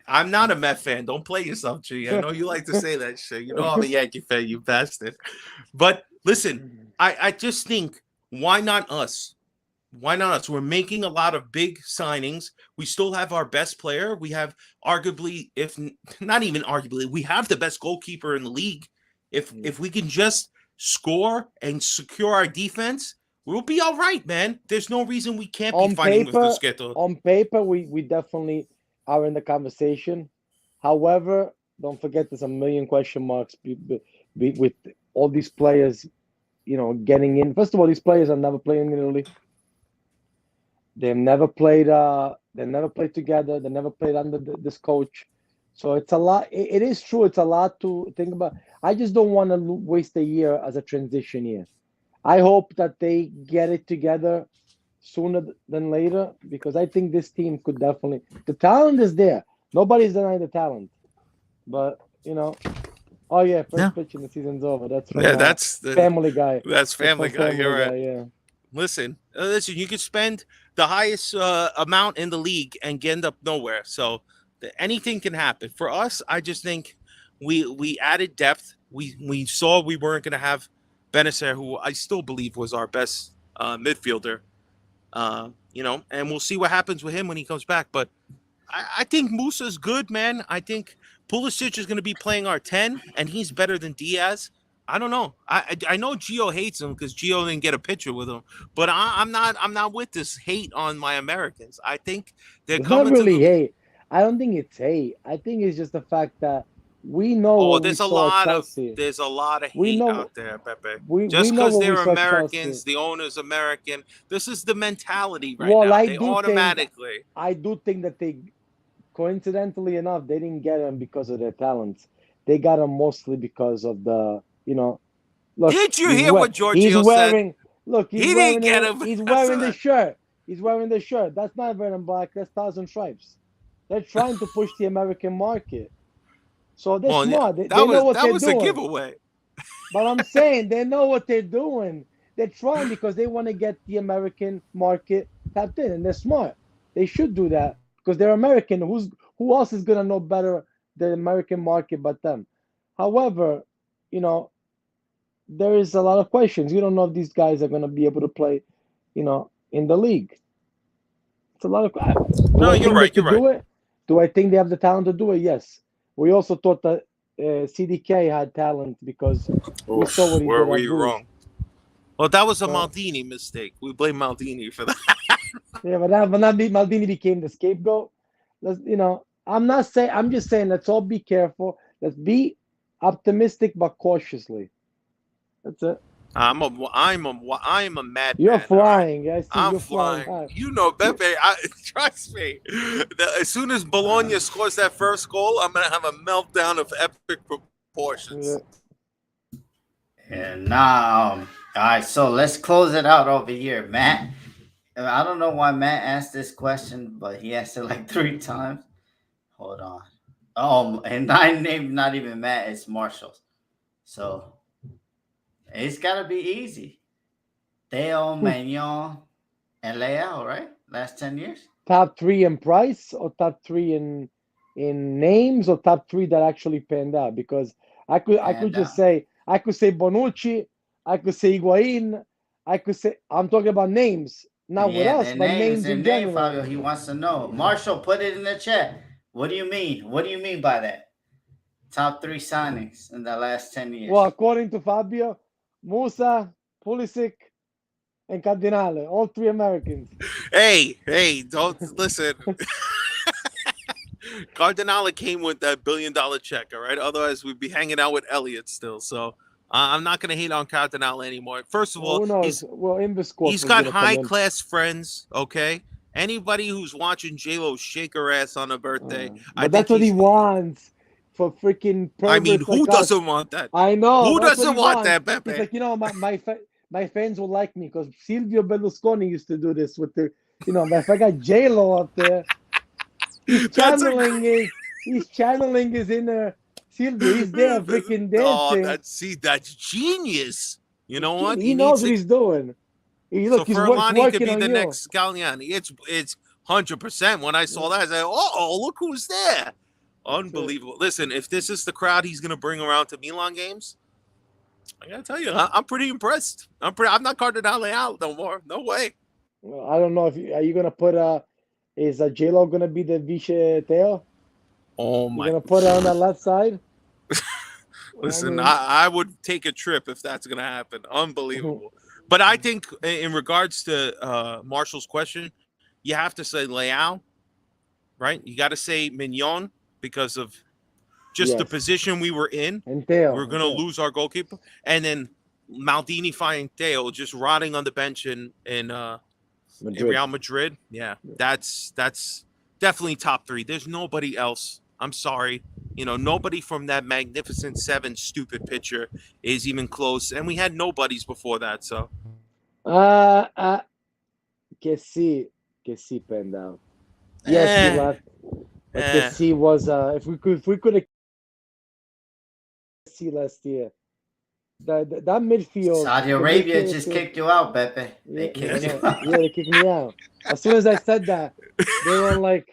I'm not a Met fan. Don't play yourself, G. I know you like to say that shit. You know I'm a Yankee fan, you bastard. But listen, I just think, why not us? Why not us? We're making a lot of big signings. We still have our best player. We have arguably, if not even arguably, we have the best goalkeeper in the league. If we can just score and secure our defense, we'll be all right, man. There's no reason we can't be fighting with the Scudetto. On paper, we definitely are in the conversation. However, don't forget there's a million question marks with all these players, you know, getting in. First of all, these players are never playing in Italy. They've never played. They never played together. They never played under this coach. So it's a lot. It is true. It's a lot to think about. I just don't want to waste a year as a transition year. I hope that they get it together sooner than later, because I think this team could definitely. The talent is there. Nobody's denying the talent, but oh yeah, first Yeah. pitch in the season's over. That's from, Yeah, that's the Family Guy. That's Family from Guy. You're right. Guy, yeah. Listen, you could spend the highest amount in the league and end up nowhere. So anything can happen. For us, I just think we added depth. We saw we weren't going to have Benacer, who I still believe was our best midfielder. And we'll see what happens with him when he comes back. But I think Musah's good, man. I think Pulisic is going to be playing our 10, and he's better than Diaz. I don't know. I know Gio hates him because Gio didn't get a picture with him, but I'm not with this hate on my Americans. I think they're It's coming not really to the, hate. I don't think it's hate. I think it's just the fact that we know what we there's a saw lot at of Chelsea. there's a lot of We hate know- out there, Pepe. we Just know because what we they're saw at Americans, Chelsea. the owner's American. This is the mentality right Well, now. I They do think- automatically. I do think that they, coincidentally enough, they didn't get him because of their talents. They got him mostly because of the, Look, Did you he's hear what he's Giorgio said? wearing, Look, he's He wearing didn't get the- him. He's That's wearing the right. shirt. He's wearing the shirt. That's not red and black. That's Thousand Stripes. They're trying to push the American market. So they're smart. They know what that they're was doing. a giveaway. But I'm saying they know what they're doing. They're trying because they want to get the American market tapped in, and they're smart. They should do that because they're American. Who else is gonna know better the American market but them? However, there is a lot of questions. You don't know if these guys are gonna be able to play, in the league. It's a lot of. No, you're right. Do it? Do I think they have the talent to do it? Yes. We also thought that CDK had talent because we saw what he Were did at we Bruges. wrong? Well, that was a So- Maldini mistake. We blame Maldini for that. Yeah, but Maldini became the scapegoat. I'm not saying. I'm just saying. Let's all be careful. Let's be optimistic but cautiously. That's it. I'm a mad. You're man, all right? flying. I see I'm you're flying. high. Pepe. Trust me. As soon as Bologna scores that first goal, I'm gonna have a meltdown of epic proportions. Yeah. And now, all right, so let's close it out over here, Matt. I don't know why Matt asked this question, but he asked it like 3 times. Hold on. Oh, and I named not even Matt, it's Marshall. So it's got to be easy. Theo, Magnon, and Leao, right? Last 10 years? Top 3 in price or top 3 in names or top 3 that actually panned out? Because I could just say Bonucci, I could say Higuain, I'm talking about names, not with us, but names in general. Fabio, he wants to know. Marshall, put it in the chat. What do you mean? What do you mean by that? Top 3 signings in the last 10 years. Well, according to Fabio, Musah, Pulisic, and Cardinale, all 3 Americans. Hey, don't listen. Cardinale came with that $1 billion check, all right? Otherwise, we'd be hanging out with Elliott still. So I'm not going to hate on Cardinale anymore. First of all, who knows? he's got high-class friends, okay? Anybody who's watching J-Lo shake her ass on her birthday, but that's what he wants for freaking. I mean, who like us. doesn't want that? I know. Who that's doesn't what he want that, Pepe? He's like, my fans will like me because Silvio Berlusconi used to do this with the, if I got J-Lo up there, he's channeling his inner Silvio. He's there freaking dancing. That's genius. You know what? He knows what he's doing. He's Furlani could be on the you. next Galliani. It's 100%. When I saw that, I said, "Oh, look who's there!" Unbelievable. Listen, if this is the crowd he's going to bring around to Milan games, I gotta tell you, I'm pretty impressed. I'm not Cardinale out no more. No way. Well, I don't know if are you gonna put is J-Lo gonna be the Vice Teo? Oh my! You're gonna put her on that left side? Listen, I would take a trip if that's gonna happen. Unbelievable. But I think in regards to Marshall's question, you have to say Leao, right? You got to say Mignon because of just the position we were in. And Theo. We're going to lose our goalkeeper. And then Maldini finding Theo just rotting on the bench in Real Madrid. Yeah, that's definitely top 3. There's nobody else. I'm sorry. Nobody from that Magnificent 7 stupid picture is even close. And we had nobodies before that, so. Que sí panned out. Yes, But the C was if we could have C last year. That midfield. Saudi the Arabia midfield just was- kicked you out, Pepe. They Yeah, kicked yeah, you no, out. yeah, they kicked me out. As soon as I said that, they were like,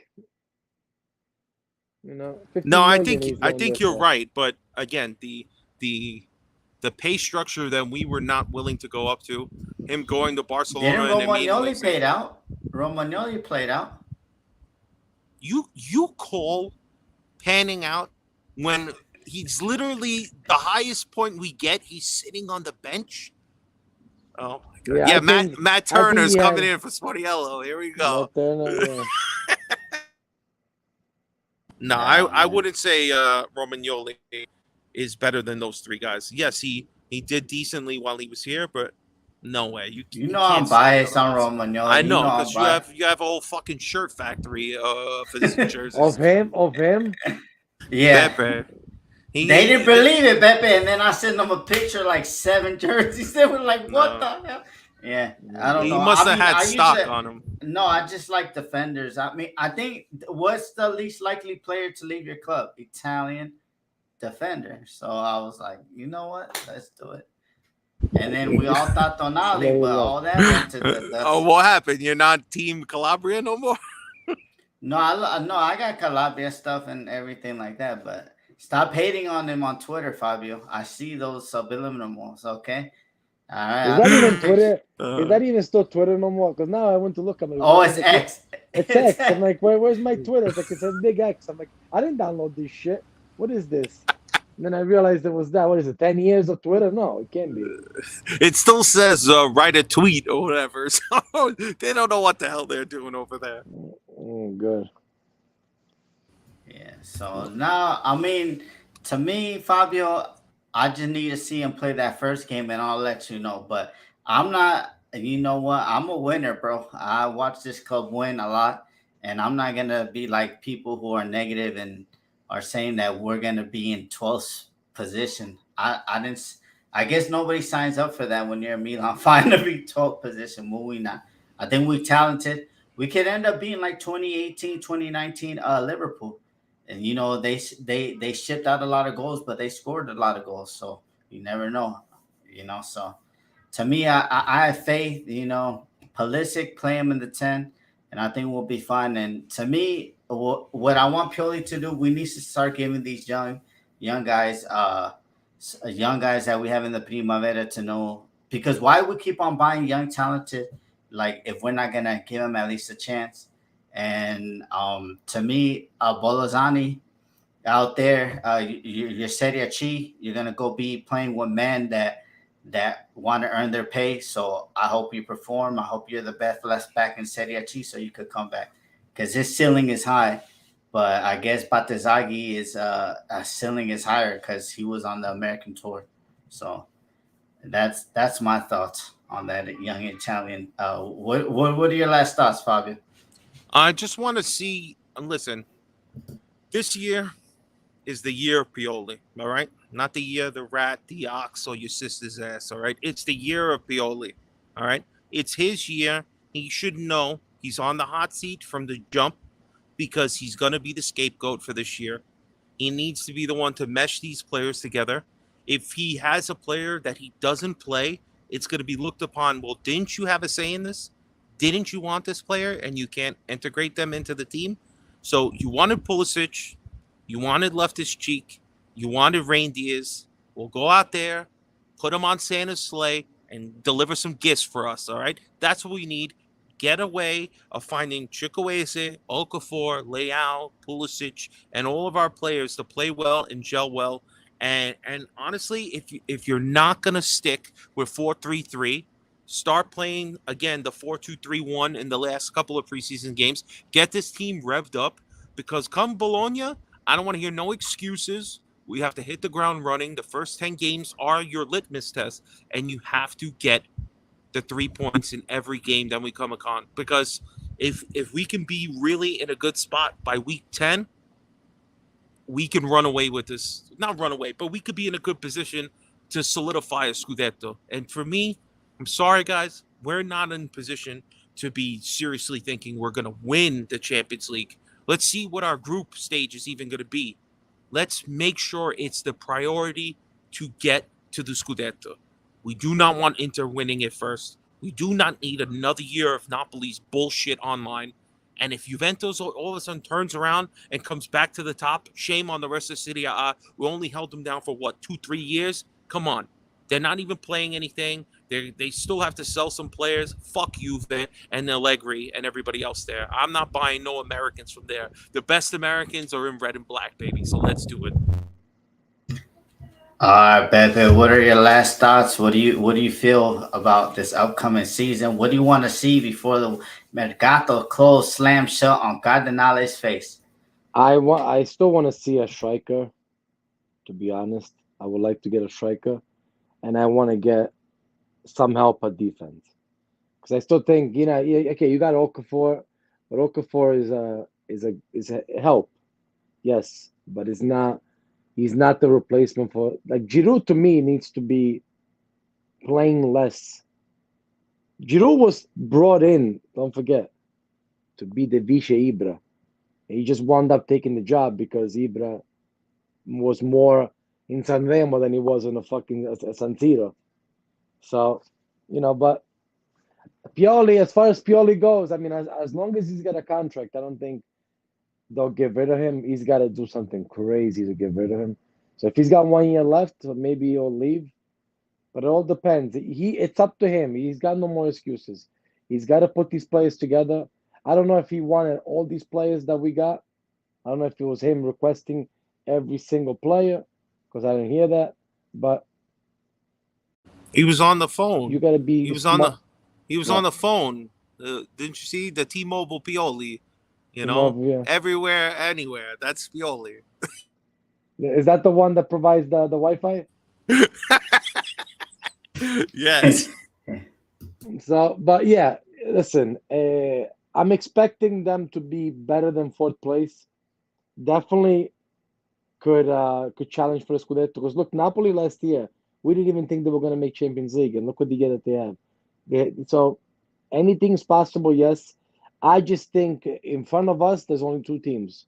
15 No, I million think he's going there you're for. right, but again, the pay structure that we were not willing to go up to, him going to Barcelona Didn't and immediately Romagnoli paid out? Romagnoli played out. you call panning out when he's literally the highest point we get. He's sitting on the bench. Oh my god! Yeah, Yeah, I Matt think- Matt I think Turner's he coming had- in for Sportiello. Here we go. But they're not, yeah. No, Yeah, I man. wouldn't say Romagnoli is better than those three guys. Yes, he did decently while he was here, but no way. You know I'm can't say biased that. on Romagnoli. I You know I'm because biased. you have a whole fucking shirt factory for this jerseys. Of him. Yeah. Pepe. They didn't believe it, Pepe, and then I sent them a picture like 7 jerseys. They were like, "What the hell?" Yeah, I don't He know. must have I had stock usually- on him. No, I just like defenders. I mean, I think what's the least likely player to leave your club? Italian defender. So I was like, you know what? Let's do it. And then we all thought Tonali, There you but go. all that went to the. Oh, what happened? You're not Team Calabria no more? No, I got Calabria stuff and everything like that, but stop hating on them on Twitter, Fabio. I see those subliminals, okay? All right. Is that even Twitter? Uh, Is that even still Twitter no more? Because now I went to look. I'm like, Oh, it's X. It's X. I'm like, where's my Twitter? It's like, it says big X. I'm like, I didn't download this shit. What is this? And then I realized it was that. What is it? 10 years of Twitter? No, it can't be. it still says write a tweet or whatever. So they don't know what the hell they're doing over there. Good. Yeah. So now, I mean, to me, Fabio, I just need to see him play that first game, and I'll let you know. But I'm not. You know what? I'm a winner, bro. I watch this club win a lot, and I'm not gonna be like people who are negative and are saying that we're gonna be in 12th position. I didn't. I guess nobody signs up for that when you're Milan. Find to be 12th position. Will we not? I think we're talented. We could end up being like 2018, 2019 Liverpool. And you know they shipped out a lot of goals, but they scored a lot of goals. So you never know, So to me, I have faith. Pulisic, play him in the 10, and I think we'll be fine. And to me, what I want Pioli to do, we need to start giving these young guys, young guys that we have in the Primavera to know, because why we keep on buying young talented, like if we're not gonna give them at least a chance. And to me, Bolozani out there, you're Serie C. You're gonna go be playing with men that want to earn their pay. So I hope you perform. I hope you're the best left back in Serie C, so you could come back, because his ceiling is high. But I guess Batezaghi is ceiling is higher because he was on the American tour. So that's my thoughts on that young Italian. What are your last thoughts, Fabio? I just want to see. Listen, this year is the year of Pioli. All right, not the year of the rat, the ox, or your sister's ass. All right, it's the year of Pioli. All right, it's his year. He should know he's on the hot seat from the jump, because he's going to be the scapegoat for this year. He needs to be the one to mesh these players together. If he has a player that he doesn't play, it's going to be looked upon, well, didn't you have a say in this? Didn't you want this player and you can't integrate them into the team? So you wanted Pulisic, you wanted Leftis Cheek, you wanted Reindeers. We'll go out there, put him on Santa's sleigh, and deliver some gifts for us, all right? That's what we need. Get a way of finding Chukwueze, Okafor, Leao, Pulisic, and all of our players to play well and gel well. And honestly, if you're not gonna stick with 4-3-3, start playing again the 4-2-3-1 in the last couple of preseason games. Get this team revved up, because come Bologna, I don't want to hear no excuses. We have to hit the ground running. The first 10 games are your litmus test, and you have to get the 3 points in every game that we come upon. Because if we can be really in a good spot by week 10, we can run away with this. Not run away, but we could be in a good position to solidify a Scudetto. And for me, I'm sorry, guys, we're not in position to be seriously thinking we're going to win the Champions League. Let's see what our group stage is even going to be. Let's make sure it's the priority to get to the Scudetto. We do not want Inter winning it first. We do not need another year of Napoli's bullshit online. And if Juventus all of a sudden turns around and comes back to the top, shame on the rest of Serie A. We only held them down for what, 2-3 years? Come on. They're not even playing anything. They still have to sell some players. Fuck Juve and Allegri and everybody else there. I'm not buying no Americans from there. The best Americans are in red and black, baby. So let's do it. All right, Pepe, what are your last thoughts? What do you feel about this upcoming season? What do you want to see before the Mercato close slam shut on Cardinale's face? I still want to see a striker. To be honest, I would like to get a striker, and I want to get some help at defense because I still think okay, you got Okafor, but Okafor is a help, yes, but it's not. He's not the replacement for like Giroud. To me, needs to be playing less. Giroud was brought in, don't forget, to be the Vice Ibra. He just wound up taking the job because Ibra was more in Sanremo than he was in a fucking San Siro. So, but Pioli, as far as Pioli goes, I mean, as long as he's got a contract, I don't think they'll get rid of him. He's got to do something crazy to get rid of him. So if he's got 1 year left, maybe he'll leave. But it all depends. It's up to him. He's got no more excuses. He's got to put these players together. I don't know if he wanted all these players that we got. I don't know if it was him requesting every single player because I didn't hear that. But he was on the phone. You got to be. He was on the phone. Didn't you see the T-Mobile Pioli? Everywhere, anywhere. That's Pioli. Is that the one that provides the Wi-Fi? Yes. So, but yeah, listen, I'm expecting them to be better than fourth place. Definitely could challenge for the Scudetto. Because look, Napoli last year, we didn't even think they were going to make Champions League, and look what the year that they have. So anything's possible, yes. I just think in front of us, there's only two teams.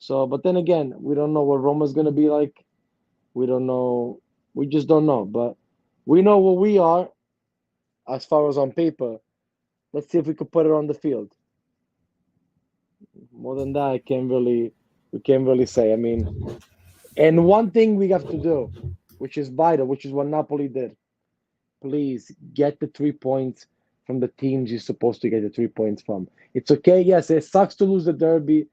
So, but then again, we don't know what Roma's going to be like. We don't know. We just don't know. But we know what we are as far as on paper. Let's see if we could put it on the field. More than that, we can't really say. I mean, and one thing we have to do, which is vital, which is what Napoli did. Please get the 3 points from the teams you're supposed to get the 3 points from. It's okay. Yes, it sucks to lose the derby,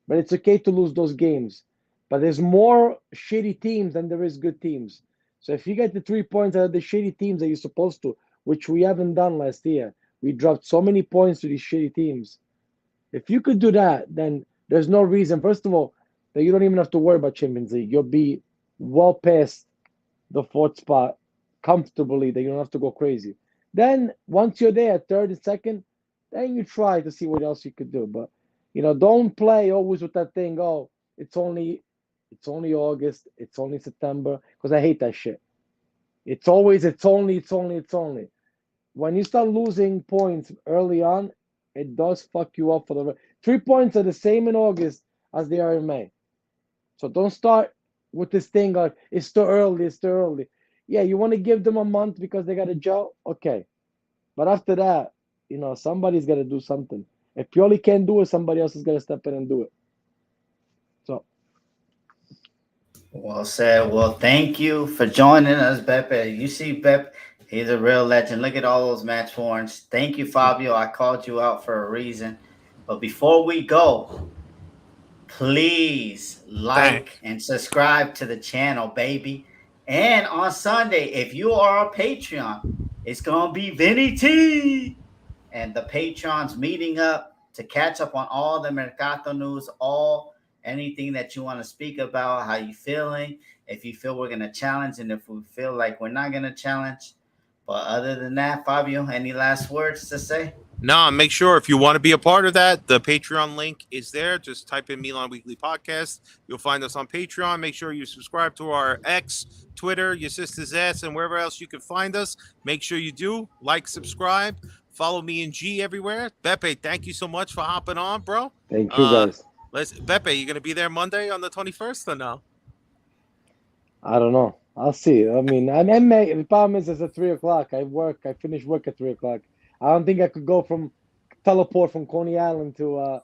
but it's okay to lose those games. But there's more shitty teams than there is good teams. So if you get the 3 points out of the shitty teams that you're supposed to, which we haven't done last year, we dropped so many points to these shitty teams. If you could do that, then there's no reason, first of all, that you don't even have to worry about Champions League. You'll be well past the fourth spot comfortably, that you don't have to go crazy. Then once you're there, third and second, then you try to see what else you could do. But don't play always with that thing. Oh, it's only August, it's only September, because I hate that shit. It's only. When you start losing points early on, it does fuck you up for the 3 points are the same in August as they are in May. So don't start with this thing like it's too early. Yeah, you want to give them a month because they got a job? Okay. But after that, somebody's got to do something. If Pioli can't do it, somebody else is going to step in and do it. So. Well said. Well, thank you for joining us, Beppe. You see, Beppe, he's a real legend. Look at all those match warrants. Thank you, Fabio. I called you out for a reason. But before we go, please like and subscribe to the channel, baby. And on Sunday, if you are a Patreon, it's going to be Vinny T. And the Patrons meeting up to catch up on all the Mercato news, anything that you want to speak about, how you feeling, if you feel we're going to challenge, and if we feel like we're not going to challenge. But other than that, Fabio, any last words to say? No, make sure if you want to be a part of that, the Patreon link is there. Just type in Milan Weekly Podcast. You'll find us on Patreon. Make sure you subscribe to our X, Twitter, your sister's ass, and wherever else you can find us. Make sure you do. Like, subscribe. Follow me and G everywhere. Beppe, thank you so much for hopping on, bro. Thank you, guys. Beppe, you gonna be there Monday on the 21st or no? I don't know. I'll see. I mean, the problem is it's at 3:00. I finish work at 3:00. I don't think I could go teleport from Coney Island to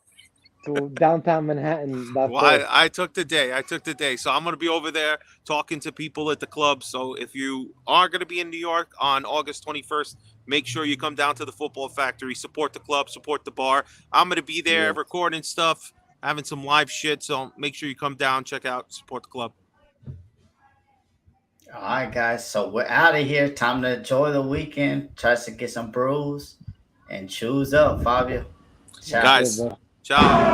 downtown Manhattan that Well, fast. I took the day. So I'm going to be over there talking to people at the club. So if you are going to be in New York on August 21st, make sure you come down to the Football Factory, support the club, support the bar. I'm going to be there Yeah. recording stuff, having some live shit. So make sure you come down, check out, support the club. All right, guys. So we're out of here. Time to enjoy the weekend. Try to get some brews and choose up, Fabio. Ciao. Guys, Yeah, bro. ciao.